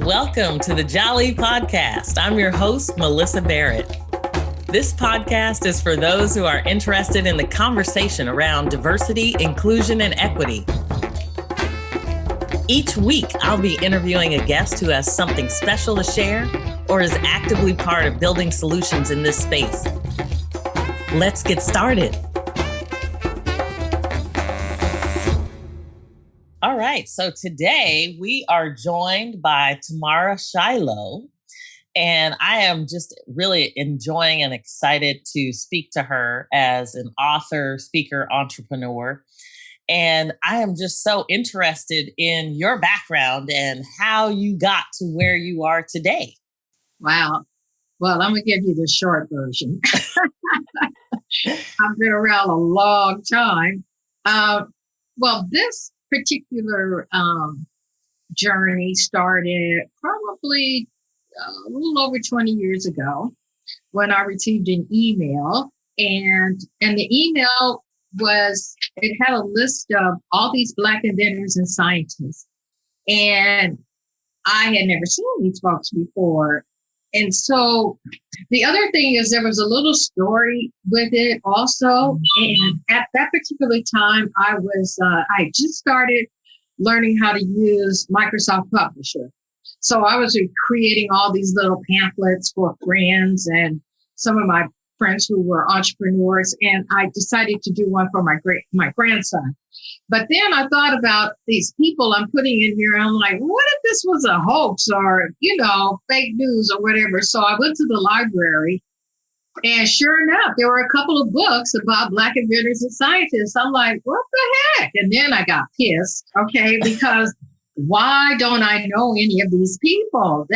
Welcome to the Jali podcast. I'm your host, Melissa Barrett. This podcast is for those who are interested in the conversation around diversity, inclusion, and equity. Each week, I'll be interviewing a guest who has something special to share or is actively part of building solutions in this space. Let's get started. All right, so today we are joined by Tamara Shiloh, and I am just really enjoying and excited to speak to her as an author, speaker, entrepreneur. And I am just so interested in your background and how you got to where you are today. Wow. Well, I'm going to give you the short version. I've been around a long time. This particular journey started probably a little over 20 years ago when I received an email, and the email it had a list of all these Black inventors and scientists, and I had never seen these folks before. And so the other thing is there was a little story with it also. And at that particular time, I just started learning how to use Microsoft Publisher. So I was creating all these little pamphlets for friends and some of my friends who were entrepreneurs. And I decided to do one for my grandson. But then I thought about these people I'm putting in here. And I'm like, what if this was a hoax or, fake news or whatever? So I went to the library, and sure enough, there were a couple of books about Black inventors and scientists. I'm like, what the heck? And then I got pissed, because why don't I know any of these people?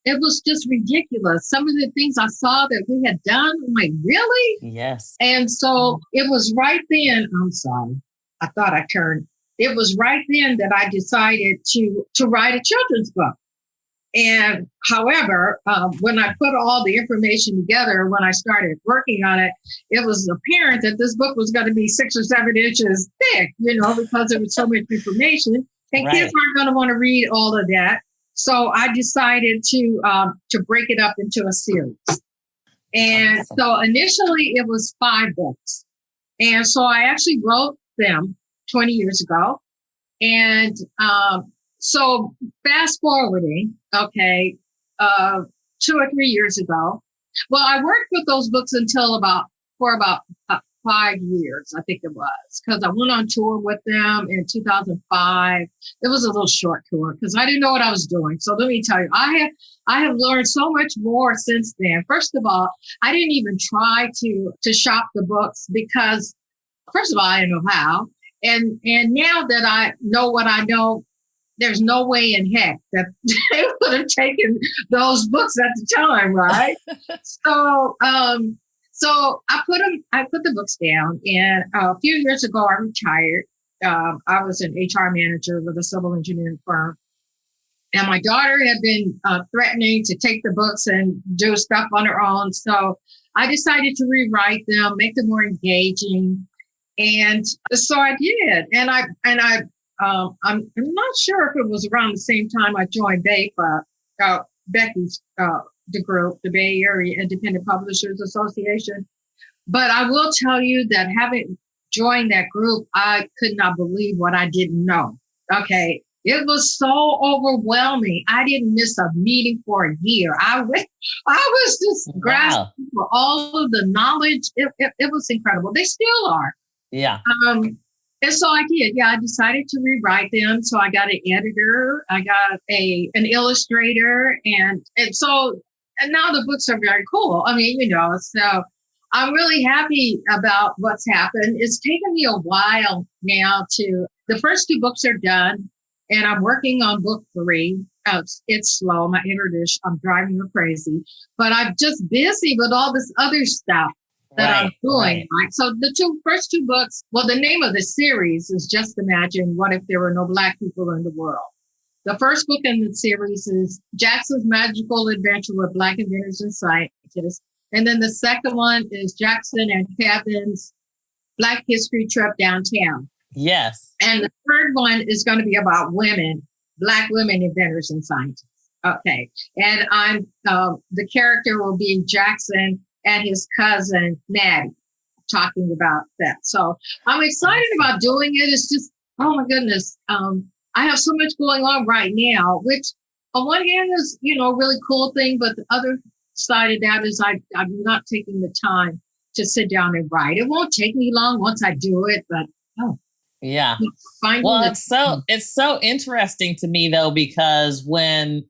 It was just ridiculous. Some of the things I saw that we had done, I'm like, really? Yes. And so it was right then, I'm sorry. I thought I turned. It was right then that I decided to write a children's book. And however, when I put all the information together, when I started working on it, it was apparent that this book was going to be 6 or 7 inches thick, because there was so much information, and kids aren't going to want to read all of that. So I decided to break it up into a series. And so initially it was 5 books. And so I actually wrote them 20 years ago. And so fast forwarding, 2 or 3 years ago. Well, I worked with those books for about 5 years, I think it was, because I went on tour with them in 2005. It was a little short tour because I didn't know what I was doing. So let me tell you, I have learned so much more since then. First of all, I didn't even try to shop the books because, first of all, I didn't know how. And now that I know what I know, there's no way in heck that they would have taken those books at the time, right? So I put the books down, and a few years ago I retired. I was an HR manager with a civil engineering firm, and my daughter had been threatening to take the books and do stuff on her own. So I decided to rewrite them, make them more engaging. And so I did. And I'm not sure if it was around the same time I joined Becky's, the group, the Bay Area Independent Publishers Association. But I will tell you that having joined that group, I could not believe what I didn't know. It was so overwhelming. I didn't miss a meeting for a year. I was just grasping for all of the knowledge. It was incredible. They still are. Yeah. And so I did. Yeah, I decided to rewrite them. So I got an editor. I got an illustrator. And now the books are very cool. So I'm really happy about what's happened. It's taken me a while now the first 2 books are done, and I'm working on book 3. It's slow. My editor, I'm driving her crazy, but I'm just busy with all this other stuff that I'm doing. Right? So the first 2 books, well, the name of the series is Just Imagine What If There Were No Black People in the World. The first book in the series is Jackson's Magical Adventure with Black Inventors and Scientists. And then the second one is Jackson and Kevin's Black History Trip Downtown. Yes. And the third one is going to be about women, Black women inventors and scientists. Okay. And I'm the character will be Jackson and his cousin Maddie talking about that. So I'm excited Awesome. about doing it. It's just, oh my goodness. I have so much going on right now, which on one hand is, a really cool thing, but the other side of that is I'm not taking the time to sit down and write. It won't take me long once I do it, but oh, Yeah. finding Well, the it's so interesting to me though, because when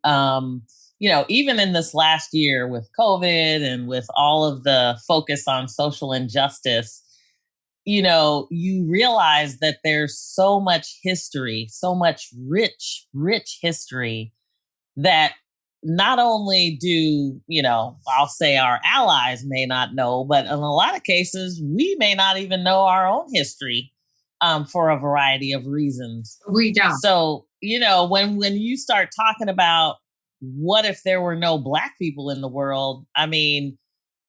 even in this last year with COVID and with all of the focus on social injustice, you realize that there's so much history, so much rich history that not only do, I'll say our allies may not know, but in a lot of cases, we may not even know our own history for a variety of reasons. we don't. So, when you start talking about what if there were no Black people in the world, I mean,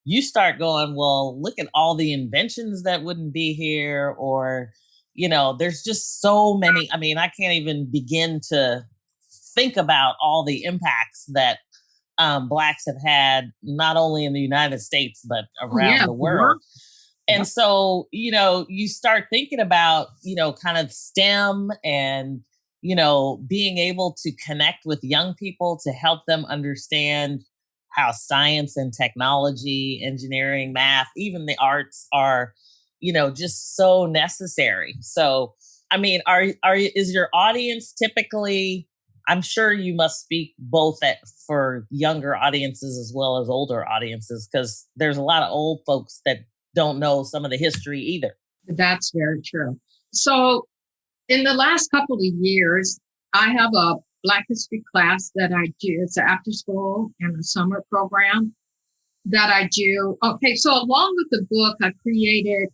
you start going, well, look at all the inventions that wouldn't be here, or, there's just so many. I mean, I can't even begin to think about all the impacts that Blacks have had, not only in the United States, but Oh, around yeah. the world. And Yep. so, you start thinking about, kind of STEM and, being able to connect with young people to help them understand how science and technology, engineering, math, even the arts are, just so necessary. So, I mean, is your audience typically, I'm sure you must speak both for younger audiences as well as older audiences, because there's a lot of old folks that don't know some of the history either. That's very true. So, in the last couple of years, I have a Black history class that I do. It's an after school and a summer program that I do. Okay, so along with the book, I created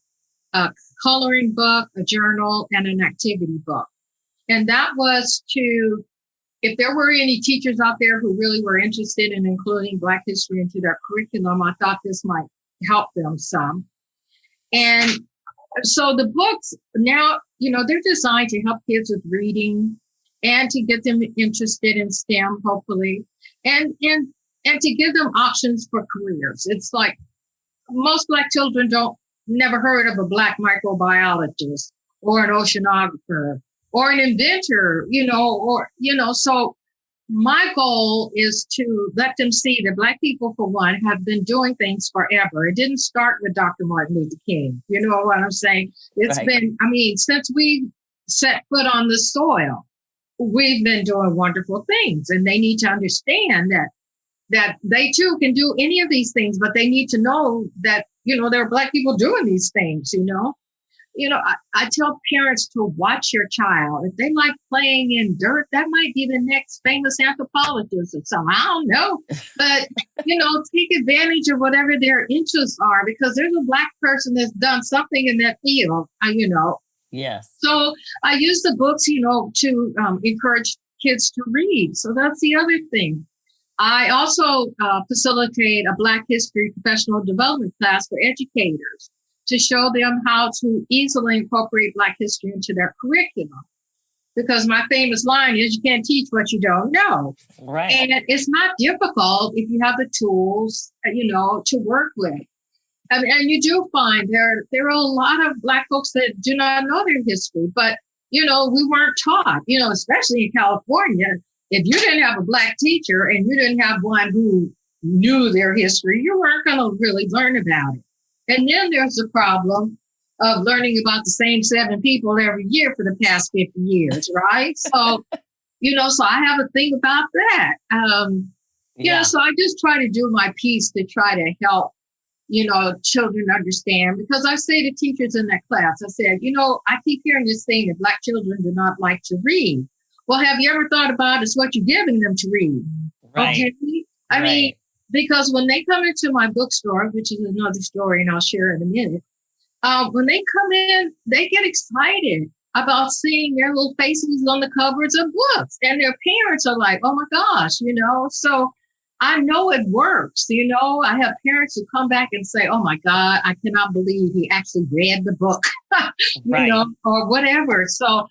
a coloring book, a journal, and an activity book. And that was to, if there were any teachers out there who really were interested in including Black history into their curriculum, I thought this might help them some. And so the books now, they're designed to help kids with reading and to get them interested in STEM, hopefully, and to give them options for careers. It's like most Black children don't never heard of a Black microbiologist or an oceanographer or an inventor, so my goal is to let them see that Black people, for one, have been doing things forever. It didn't start with Dr. Martin Luther King. You know what I'm saying? It's Right. been, since we set foot on the soil, we've been doing wonderful things. And they need to understand that they too can do any of these things, but they need to know that, there are Black people doing these things. I tell parents to watch your child. If they like playing in dirt, that might be the next famous anthropologist or something. I don't know. But, take advantage of whatever their interests are, because there's a Black person that's done something in that field. Yes. So I use the books, to encourage kids to read. So that's the other thing. I also facilitate a Black history professional development class for educators to show them how to easily incorporate Black history into their curriculum. Because my famous line is, you can't teach what you don't know. Right. And it's not difficult if you have the tools, to work with. And you do find there are a lot of Black folks that do not know their history, but, we weren't taught, especially in California. If you didn't have a Black teacher and you didn't have one who knew their history, you weren't going to really learn about it. And then there's the problem of learning about the same 7 people every year for the past 50 years, right? So, so I have a thing about that. So I just try to do my piece to try to help, children understand, because I say to teachers in that class, I said, I keep hearing this thing that Black children do not like to read. Well, have you ever thought about it's what you're giving them to read? Right. Okay. I mean, because when they come into my bookstore, which is another story and I'll share in a minute, when they come in, they get excited about seeing their little faces on the covers of books. And their parents are like, oh my gosh, so I know it works. I have parents who come back and say, oh my God, I cannot believe he actually read the book, Right. or whatever. So,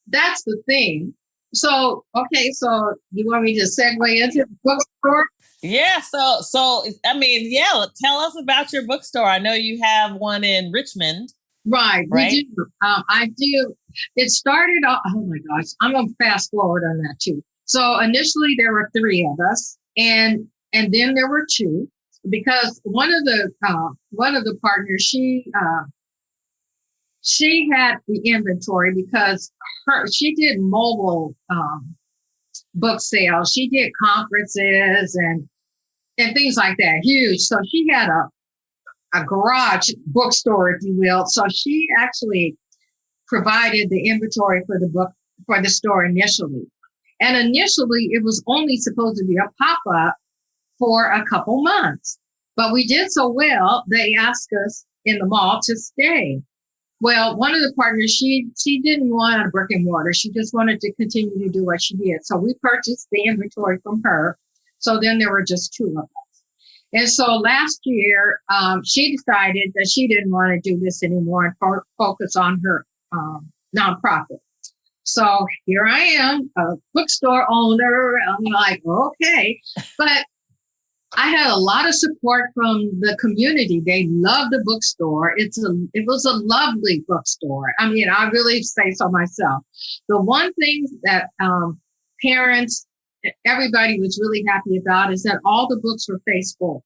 that's the thing. So you want me to segue into the bookstore? Yeah. So I mean, yeah. Tell us about your bookstore. I know you have one in Richmond, Right, we right? do. I do. It started off, oh my gosh, I'm gonna fast forward on that too. So initially there were three of us, and then there were two, because one of the partners, she had the inventory, because she did mobile book sales. She did conferences and things like that, huge. So she had a garage bookstore, if you will. So she actually provided the inventory for the book for the store initially. And initially, it was only supposed to be a pop up for a couple months. But we did so well, they asked us in the mall to stay. Well, one of the partners, she didn't want a brick and mortar. She just wanted to continue to do what she did. So we purchased the inventory from her. So then there were just two of us. And so last year, she decided that she didn't want to do this anymore and focus on her nonprofit. So here I am, a bookstore owner. I'm like, okay. But I had a lot of support from the community. They loved the bookstore. It was a lovely bookstore. I mean, I really say so myself. The one thing that parents, everybody was really happy about is that all the books were faithful.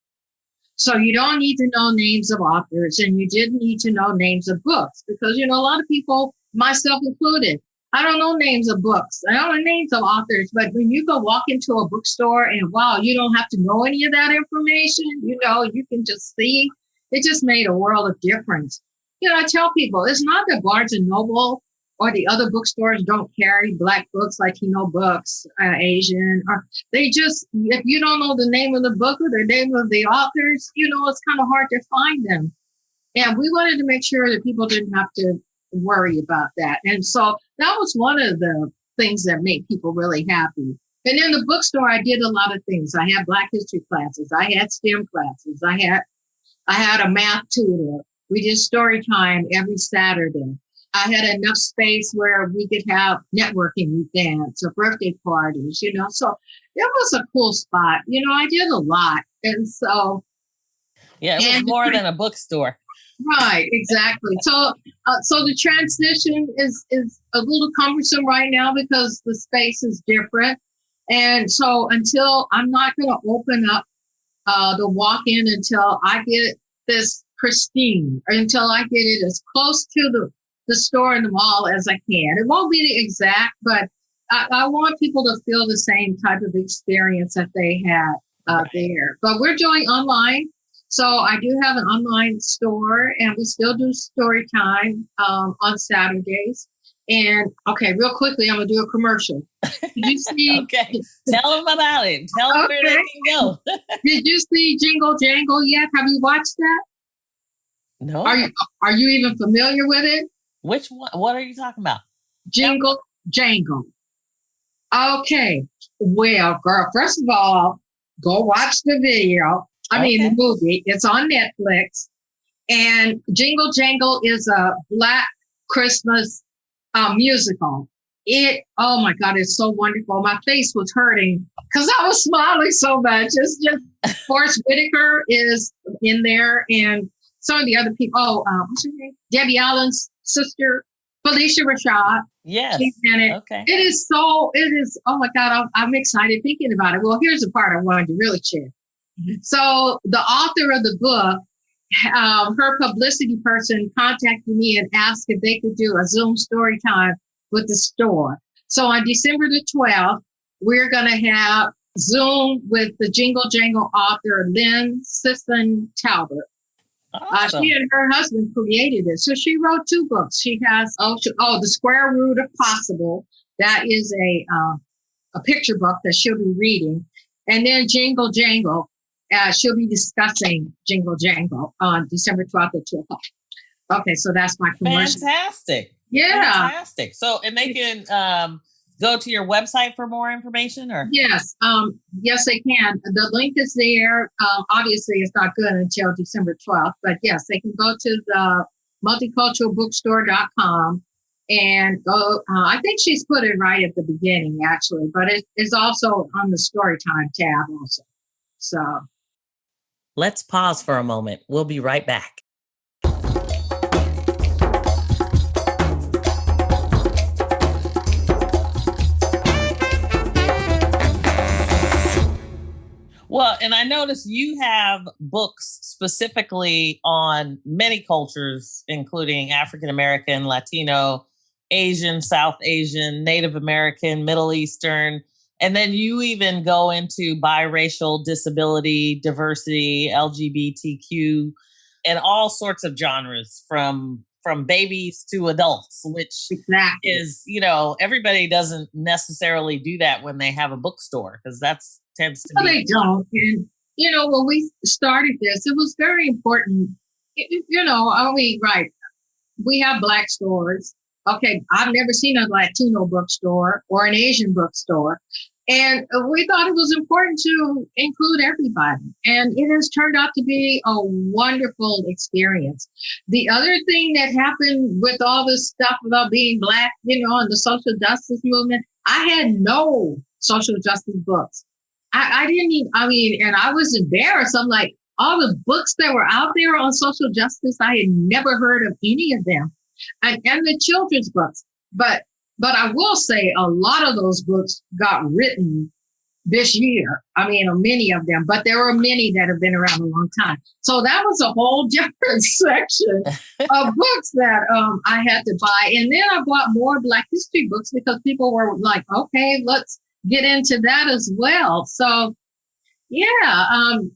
So you don't need to know names of authors, and you didn't need to know names of books, because, a lot of people, myself included, I don't know names of books. I don't know names of authors, but when you go walk into a bookstore and wow, you don't have to know any of that information. You can just see. It just made a world of difference. I tell people, it's not that Barnes and Noble or the other bookstores don't carry Black books, Latino books, Asian, or they just, if you don't know the name of the book or the name of the authors, it's kind of hard to find them. And we wanted to make sure that people didn't have to worry about that. And so that was one of the things that made people really happy. And in the bookstore, I did a lot of things. I had Black history classes. I had STEM classes. I had a math tutor. We did story time every Saturday. I had enough space where we could have networking events or birthday parties, so it was a cool spot. I did a lot. And so. Yeah, it was more than a bookstore. Right, exactly. So the transition is a little cumbersome right now because the space is different. And so until I'm not going to open up the walk-in until I get this pristine, or until I get it as close to the store and the mall as I can. It won't be the exact, but I want people to feel the same type of experience that they had there. But we're doing online. So I do have an online store, and we still do story time on Saturdays. And okay, real quickly, I'm gonna do a commercial. Did you see? Okay, tell them about it. Tell them where they can go. Did you see Jingle Jangle yet? Have you watched that? No. Are you even familiar with it? Which one? What are you talking about? Jingle Jangle. Okay. Well, girl, first of all, go watch the video. The movie. It's on Netflix. And Jingle Jangle is a Black Christmas musical. Oh my God, it's so wonderful. My face was hurting because I was smiling so much. It's just, Forrest Whitaker is in there, and some of the other people. What's her name? Debbie Allen's sister, Felicia Rashad. Yes. She's in it. Okay. It is, oh my God, I'm excited thinking about it. Well, here's the part I wanted to really share. So the author of the book, her publicity person contacted me and asked if they could do a Zoom story time with the store. So on December the 12th, we're going to have Zoom with the Jingle Jangle author, Lynn Sisson Talbot. Awesome. She and her husband created it. So she wrote two books. She has, The Square Root of Possible. That is a picture book that she'll be reading. And then Jingle Jangle. She'll be discussing Jingle Jangle on December 12th at 2 o'clock. Okay, so that's my commercial. Fantastic. Yeah. Fantastic. So, and they can go to your website for more information, or? Yes. Yes, they can. The link is there. Obviously, it's not good until December 12th, but yes, they can go to the multiculturalbookstore.com And I think she's put it right at the beginning, actually, but it's also on the story time tab also. So, Let's pause for a moment. We'll be right back. Well, and I noticed you have books specifically on many cultures, including African American, Latino, Asian, South Asian, Native American, Middle Eastern. And then you even go into biracial, disability, diversity, LGBTQ, and all sorts of genres from babies to adults, which exactly. is, everybody doesn't necessarily do that when they have a bookstore because that's tends to No, be. they don't. And, when we started this, it was very important. I mean, right. We have Black stores. Okay, I've never seen a Latino bookstore or an Asian bookstore. And we thought it was important to include everybody. And it has turned out to be a wonderful experience. The other thing that happened with all this stuff about being Black, and the social justice movement, I had no social justice books. I didn't even, and I was embarrassed. I'm like, all the books that were out there on social justice, I had never heard of any of them. And the children's books. But I will say a lot of those books got written this year. Many of them, but there were many that have been around a long time. So that was a whole different section of books that I had to buy. And then I bought more Black history books because people were like, okay, let's get into that as well. So yeah, I'm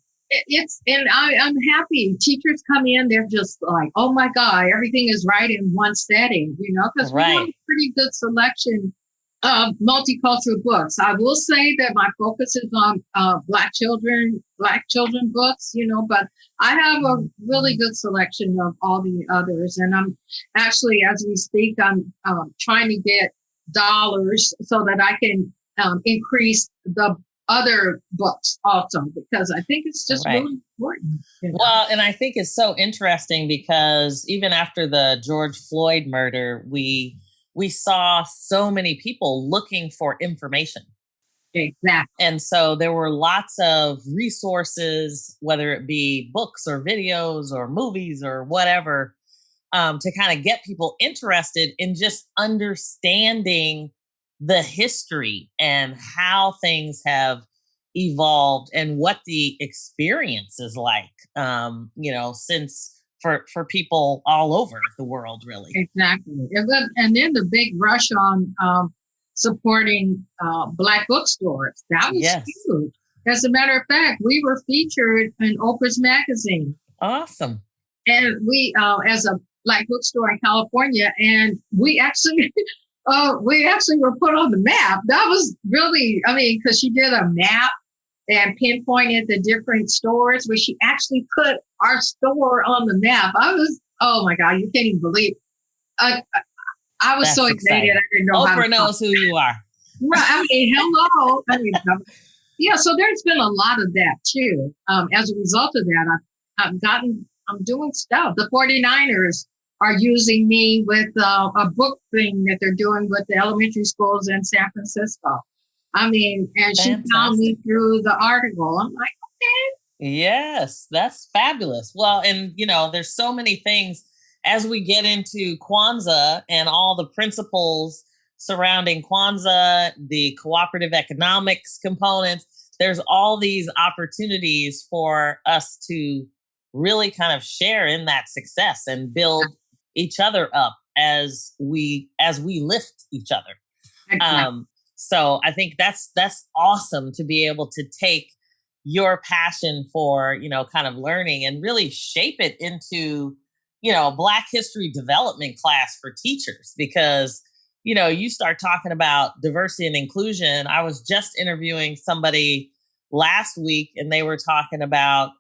happy. Teachers come in, they're just like, oh my God, everything is right in one setting, because we have Right. a pretty good selection of multicultural books. I will say that my focus is on Black children books, but I have a really good selection of all the others. And I'm actually, as we speak, I'm trying to get dollars so that I can increase the other books also, because I think it's just Right. really important. Well, and I think it's so interesting because even after the George Floyd murder, we saw so many people looking for information. Exactly. And so there were lots of resources, whether it be books or videos or movies or whatever, to kind of get people interested in just understanding the history and how things have evolved and what the experience is like, since for people all over the world, really. Exactly. And then the big rush on supporting Black bookstores. That was Yes. huge. As a matter of fact, we were featured in Oprah's magazine. Awesome. And we, as a Black bookstore in California, and we actually were put on the map. That was really, because she did a map and pinpointed the different stores where she actually put our store on the map. Oh my God, you can't even believe. I was That's so exciting. excited. I didn't know how to Oprah knows who you are. Right. Hello. Yeah. So there's been a lot of that too. As a result of that, I'm doing stuff. The 49ers are using me with a book thing that they're doing with the elementary schools in San Francisco. And she found me Fantastic. through the article. I'm like, okay. Yes, that's fabulous. Well, and there's so many things as we get into Kwanzaa and all the principles surrounding Kwanzaa, the cooperative economics components. There's all these opportunities for us to really kind of share in that success and build each other up as we lift each other. Exactly. So I think that's awesome to be able to take your passion for kind of learning and really shape it into Black history development class for teachers, because you start talking about diversity and inclusion. I was just interviewing somebody last week and they were talking about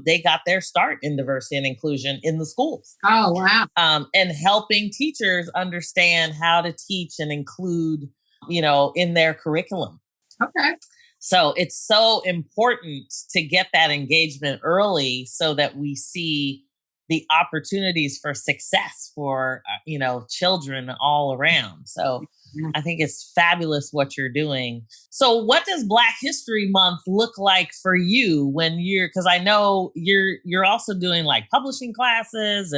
they got their start in diversity and inclusion in the schools. Oh, wow. And helping teachers understand how to teach and include in their curriculum. Okay. So it's so important to get that engagement early so that we see the opportunities for success for children all around. So I think it's fabulous what you're doing. So what does Black History Month look like for you when because I know you're also doing like publishing classes,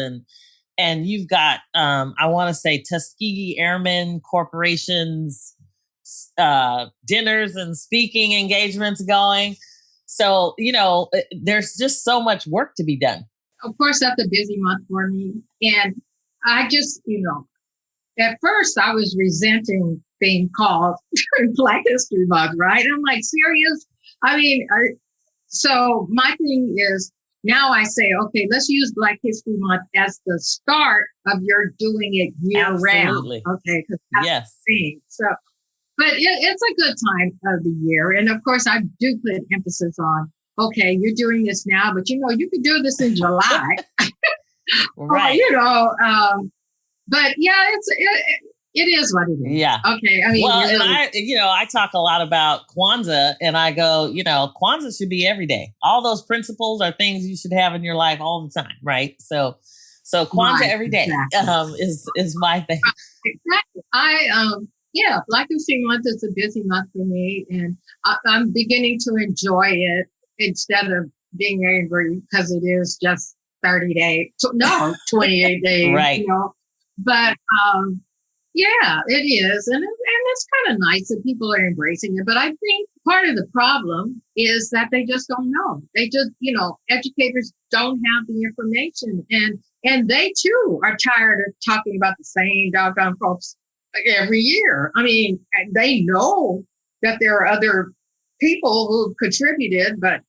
and you've got I want to say Tuskegee Airmen Corporation's dinners and speaking engagements going. So, there's just so much work to be done. Of course, that's a busy month for me. And I just, at first I was resenting being called Black History Month, right? I'm like, serious? I mean, so my thing is now I say, okay, let's use Black History Month as the start of your doing it year round. Okay, because that's yes. the thing. So, but it's a good time of the year. And of course, I do put emphasis on, okay, you're doing this now, but you could do this in July. Right. But yeah, it is what it is. Yeah. Okay. I mean, well, and I talk a lot about Kwanzaa, and I go, Kwanzaa should be every day. All those principles are things you should have in your life all the time, right? So Kwanzaa every day is my thing. Exactly. Black History Month is a busy month for me, and I'm beginning to enjoy it instead of being angry because it is just 30 days. 28 days. Right. But it is, and it's kind of nice that people are embracing it. But I think part of the problem is that they just don't know. They just, educators don't have the information, and they too are tired of talking about the same doggone folks every year. I mean, they know that there are other people who contributed, but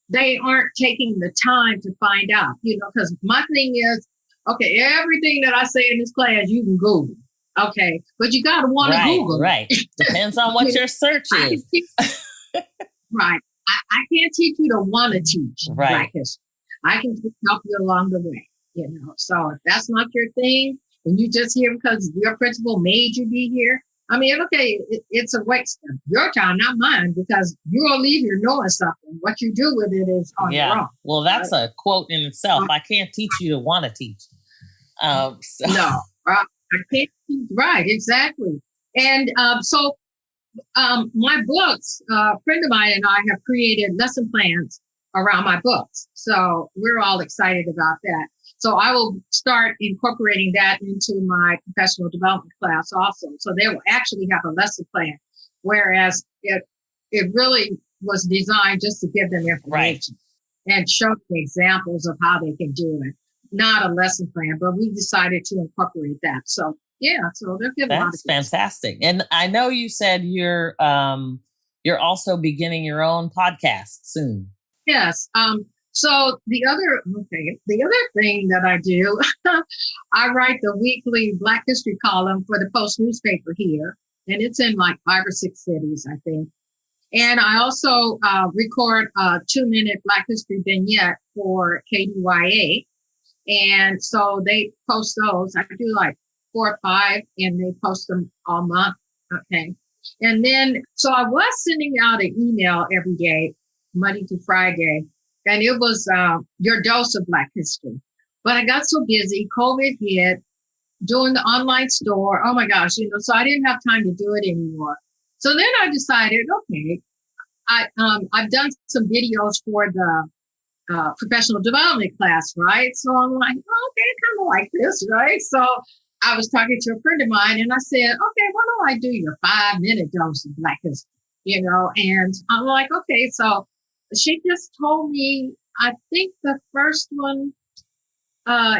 they aren't taking the time to find out, because my thing is, okay, everything that I say in this class, you can Google. Okay. But you got to want to Google. Right. Depends on what your search is. Right. I can't teach you to want to teach Black history. I can just help you along the way, So if that's not your thing, and you just here because your principal made you be here, I mean, okay, it's a waste of your time, not mine, because you're going to leave here knowing something. What you do with it is on your own. Well, that's a quote in itself. I can't teach you to want to teach. No, I can't teach. Right, exactly. And so my books, a friend of mine and I have created lesson plans around my books. So we're all excited about that. So I will start incorporating that into my professional development class also. So they will actually have a lesson plan, whereas it really was designed just to give them information and show them examples of how they can do it. Not a lesson plan, but we decided to incorporate that. So so they'll give a lot of That's fantastic. And I know you said you're also beginning your own podcast soon. Yes. So the other thing that I do, I write the weekly Black History column for the Post newspaper here, and it's in like 5 or 6 cities, I think. And I also record a 2-minute Black History vignette for KDYA. And so they post those. I do like 4 or 5, and they post them all month. Okay. And then, so I was sending out an email every day, Monday through Friday, and it was your dose of Black history. But I got so busy, COVID hit, doing the online store. Oh my gosh, so I didn't have time to do it anymore. So then I decided, okay, I've done some videos for the professional development class, right? So I'm like, oh, okay, kind of like this, right? So I was talking to a friend of mine, and I said, okay, why don't I do your 5-minute dose of Black history? And I'm like, okay, so she just told me, I think the first one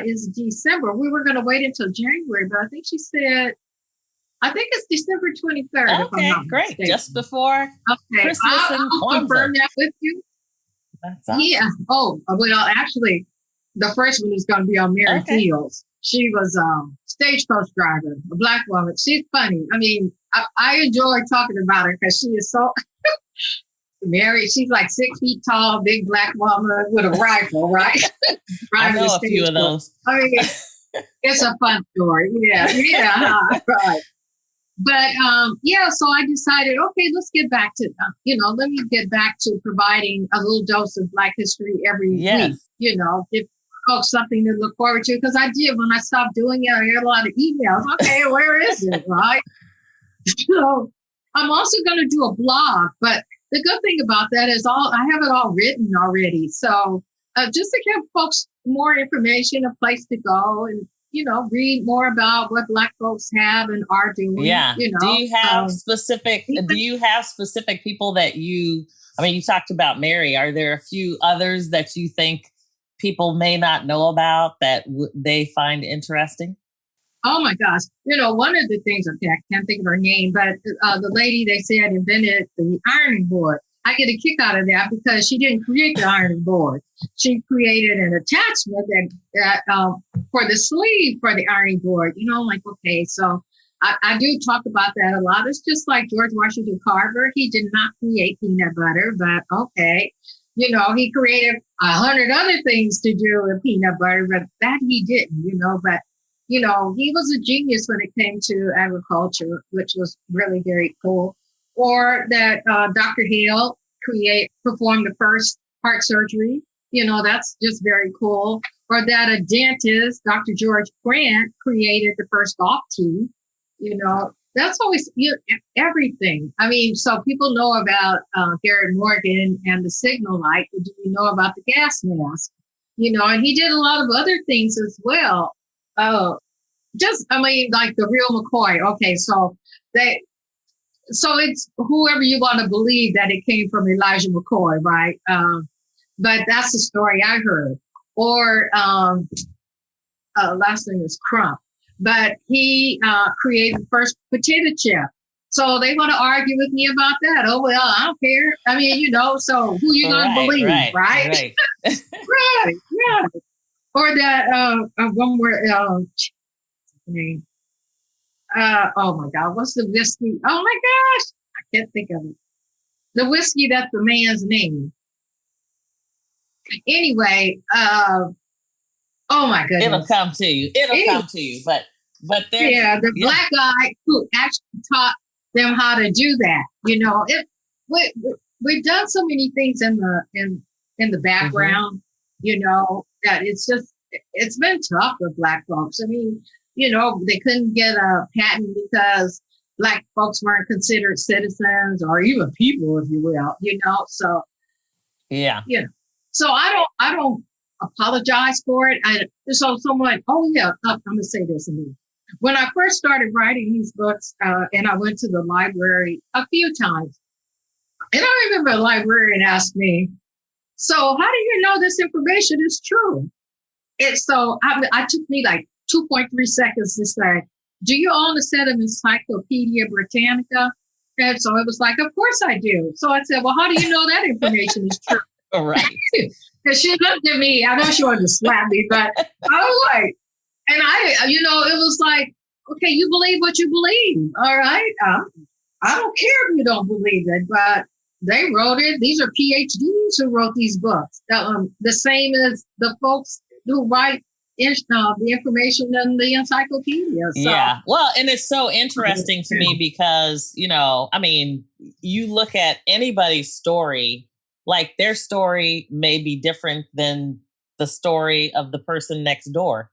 is December. We were going to wait until January, but I think she said, I think it's December 23rd. Okay, great. Mistaken. Just before Christmas and I'll confirm that with you. That's awesome. Yeah. Oh, well, actually, the first one is going to be on Mary Fields. She was a stagecoach driver, a Black woman. She's funny. I mean, I enjoy talking about her because she is so... Mary, she's like 6 feet tall, big Black woman with a rifle, right? I know a few of those. I mean, it's a fun story. Yeah, right. But so I decided, okay, let's get back to, let me get back to providing a little dose of Black history every week. folks something to look forward to, because I did when I stopped doing it. I get a lot of emails. Okay, where is it? Right. So I'm also going to do a blog, but the good thing about that is I have it all written already. So just to give folks more information, a place to go, and read more about what Black folks have and are doing. Yeah. Do you have specific people that you? I mean, you talked about Mary. Are there a few others that you think people may not know about that they find interesting? Oh my gosh. One of the things, okay, I can't think of her name, but the lady they said invented the ironing board. I get a kick out of that because she didn't create the ironing board. She created an attachment that for the sleeve for the ironing board. Like, okay, so I do talk about that a lot. It's just like George Washington Carver. He did not create peanut butter, but okay. He created 100 other things to do with peanut butter, but that he didn't, but he was a genius when it came to agriculture, which was really very cool. Or that Dr. Hale performed the first heart surgery. That's just very cool. Or that a dentist, Dr. George Grant, created the first off tee. That's always everything. I mean, so people know about Garrett Morgan and the signal light. But do you know about the gas mask? And he did a lot of other things as well. Like the real McCoy. Okay, so it's whoever you want to believe that it came from Elijah McCoy, right? But that's the story I heard. Or last name is Crump, but he created the first potato chip. So they want to argue with me about that. Oh well, I don't care. I mean, so who you gonna believe, right? Right. Right. Yeah. Or that one more name. Oh my God, what's the whiskey? Oh my gosh, I can't think of it. The whiskey that's the man's name. Anyway, oh my goodness. It'll come to you. Come to you. But the black guy who actually taught them how to do that. We've done so many things in the background, that it's been tough for Black folks. I mean, they couldn't get a patent because Black folks weren't considered citizens or even people, if you will, so. Yeah. So I don't apologize for it. So someone, I'm going to say this again. When I first started writing these books, and I went to the library a few times, and I remember a librarian asked me, so how do you know this information is true? I took me like 2.3 seconds to say, do you own a set of Encyclopedia Britannica? And so it was like, of course I do. So I said, well, how do you know that information is true? All right. Because she looked at me. I know she wanted to slap me, but I was like, and it was like, okay, you believe what you believe. All right. I don't care if you don't believe it, but they wrote it. These are PhDs who wrote these books. The same as the folks who write the information in the encyclopedia. So. Yeah. Well, and it's so interesting to me because, I mean, you look at anybody's story, like their story may be different than the story of the person next door.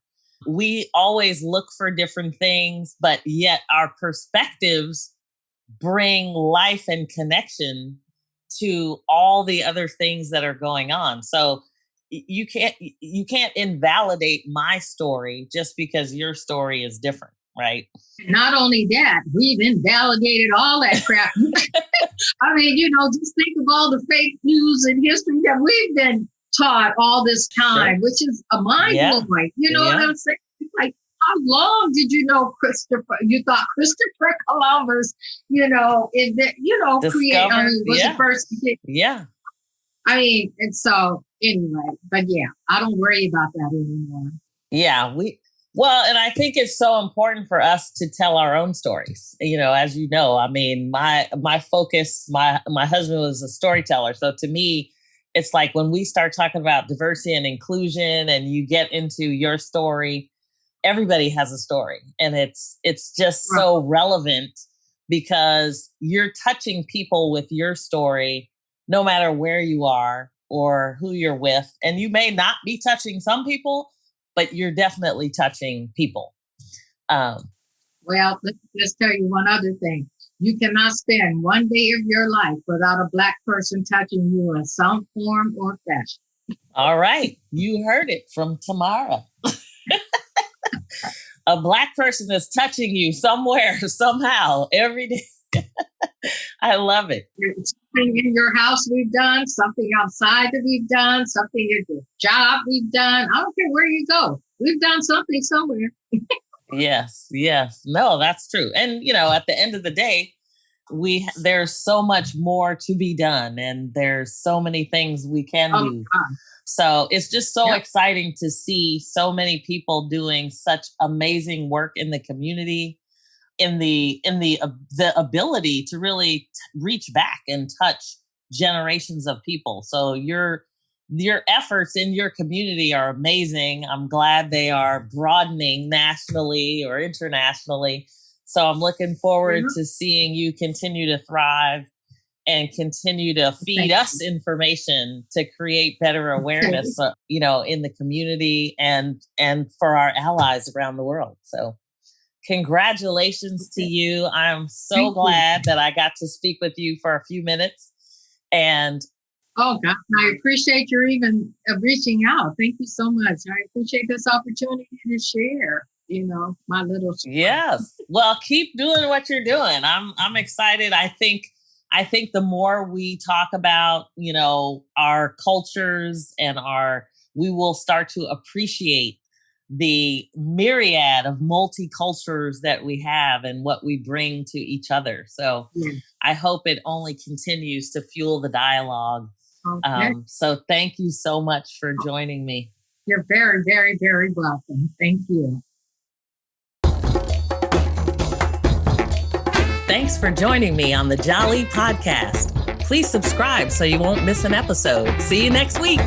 We always look for different things, but yet our perspectives bring life and connection to all the other things that are going on. So you can't invalidate my story just because your story is different, right? Not only that, we've invalidated all that crap. I mean, just think of all the fake news and history that we've been taught all this time, which is a mind blowing. You know what I'm saying? Like, how long did you know you thought Christopher Columbus, create, was the first kid? Yeah. I mean, and so anyway, but yeah, I don't worry about that anymore. Yeah, and I think it's so important for us to tell our own stories. As you know, I mean, my focus, my husband was a storyteller. So to me, it's like when we start talking about diversity and inclusion and you get into your story, everybody has a story. And it's just so relevant because you're touching people with your story, no matter where you are. or who you're with. And you may not be touching some people, but you're definitely touching people. Well, let's just tell you one other thing. You cannot spend one day of your life without a Black person touching you in some form or fashion. All right. You heard it from Tamara. A Black person is touching you somewhere, somehow, every day. I love it. Something in your house we've done, something outside that we've done, something at the job we've done. I don't care where you go. We've done something somewhere. Yes. No, that's true. And, at the end of the day, there's so much more to be done, and there's so many things we can do. So it's just so exciting to see so many people doing such amazing work in the community, in the ability to really reach back and touch generations of people. So your efforts in your community are amazing. I'm glad they are broadening nationally or internationally. So I'm looking forward to seeing you continue to thrive and continue to feed us information to create better awareness, in the community and for our allies around the world. So congratulations to you. I'm so glad that I got to speak with you for a few minutes. And oh, God, I appreciate your even reaching out. Thank you so much. I appreciate this opportunity to share, my little story. Yes. Well, keep doing what you're doing. I'm excited. I think the more we talk about, our cultures and we will start to appreciate the myriad of multicultures that we have and what we bring to each other. So I hope it only continues to fuel the dialogue. Okay. So thank you so much for joining me. You're very, very, very welcome. Thank you. Thanks for joining me on the Jali podcast. Please subscribe so you won't miss an episode. See you next week.